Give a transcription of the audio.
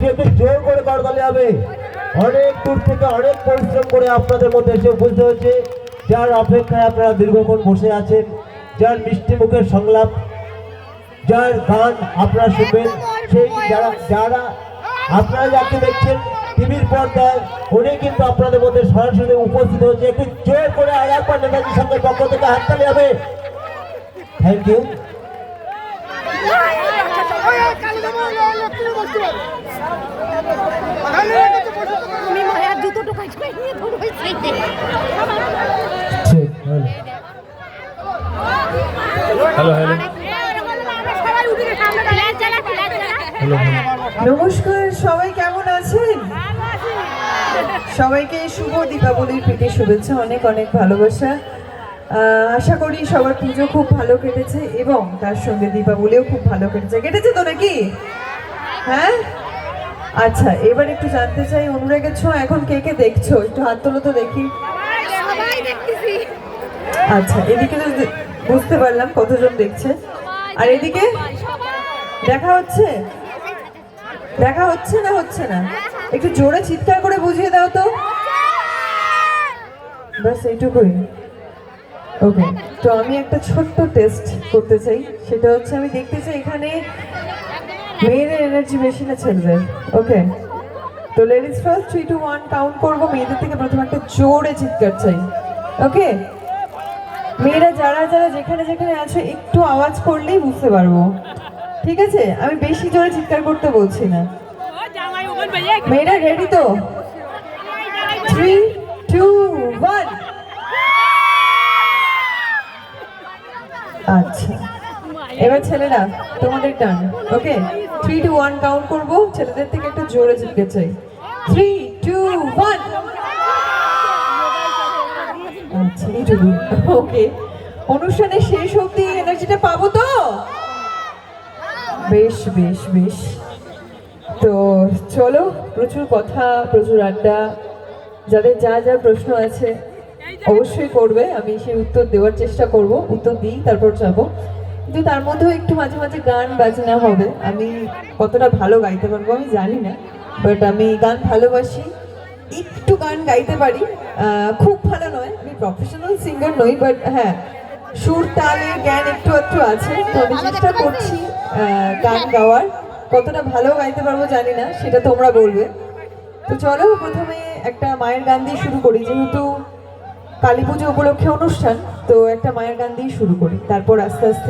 একটু জোর করে করতালি হবে। অনেক দূর থেকে অনেক পরিশ্রম করে আপনাদের মধ্যে এসে উপস্থিত হয়েছে, যার অপেক্ষায় আপনারা দীর্ঘক্ষণ বসে আছেন, যার মিষ্টি মুখের সংলাপ, যার গান আপনারা শুনবেন, সেই যারা আপনারা যাকে দেখছেন টিভির পর্দায়, উনি কিন্তু আপনাদের মধ্যে সরাসরি উপস্থিত হয়েছে। একটু জোর করে আর একবার নেতাজির সঙ্গে পক্ষ থেকে হাততালি হবে। Thank you. নমস্কার, সবাই কেমন আছেন? সবাইকে শুভ দীপাবলির প্রীতি শুভেচ্ছা, অনেক অনেক ভালোবাসা। আশা করি সবার পুজো খুব ভালো কেটেছে এবং তার সঙ্গে দীপাবলিও খুব ভালো কেটেছে তো নাকি? হ্যাঁ, আচ্ছা, এবার একটু জানতে চাই, অনুরাগের ছোঁয়া এখন কে কে দেখছো? একটু হাত তোলো তো দেখি। আচ্ছা, এদিকে তো বুঝতে পারলাম কতজন দেখছে। আর এদিকে দেখা হচ্ছে না হচ্ছে না? একটু জোরে চিৎকার করে বুঝিয়ে দাও তো। বাস এইটুকুই। ওকে, তো আমি একটা ছোট্ট টেস্ট করতে চাই, সেটা হচ্ছে আমি দেখতে চাই এখানে মেয়েদের এনার্জি বেশি না ছেলেদের। ওকে, তো লেডিস ফার্স্ট, 3 to 1 কাউন্ট করবো। মেয়েদের থেকে প্রথমে একটা জোরে চিৎকার চাই। ওকে, মেয়েরা যারা যারা যেখানে যেখানে আছে একটু আওয়াজ করলেই বুঝতে পারবো, ঠিক আছে? আমি বেশি জোরে চিৎকার করতে বলছি না। মেয়েরা রেডি তো? 3, 2, 1। আচ্ছা, এবার ছেলেরা তোমাদের টার্ন। ওকে, 3 to 1 কাউন্ট করবো। ছেলেদের থেকে একটু জোরে চিৎকার চাই। 3, 2, 1। আচ্ছা, এইটুকু। ওকে, অনুষ্ঠানের শেষ অবধি এনার্জিটা পাবো তো? বেশ বেশ বেশ। তো চলো, প্রচুর কথা, প্রচুর আড্ডা। যাদের যা যা প্রশ্ন আছে অবশ্যই করবে, আমি সেই উত্তর দেওয়ার চেষ্টা করব। উত্তর দিই তারপর যাবো, কিন্তু তার মধ্যেও একটু মাঝে মাঝে গান বাজনা হবে। আমি কতটা ভালো গাইতে পারবো আমি জানি না, বাট আমি গান ভালোবাসি, একটু গান গাইতে পারি। খুব ভালো নয়, আমি প্রফেশনাল সিঙ্গার নই, বাট হ্যাঁ, সুর তালের জ্ঞান একটু একটু আছে। তো আমি চেষ্টা করছি গান গাওয়ার। কতটা ভালো গাইতে পারবো জানি না, সেটা তোমরা বলবে। তো চলো, প্রথমে একটা মায়ের গান দিয়ে শুরু করি, যেহেতু কালী পুজো উপলক্ষে অনুষ্ঠান, তো একটা মায়ের গান দিয়ে শুরু করি, তারপর আস্তে আস্তে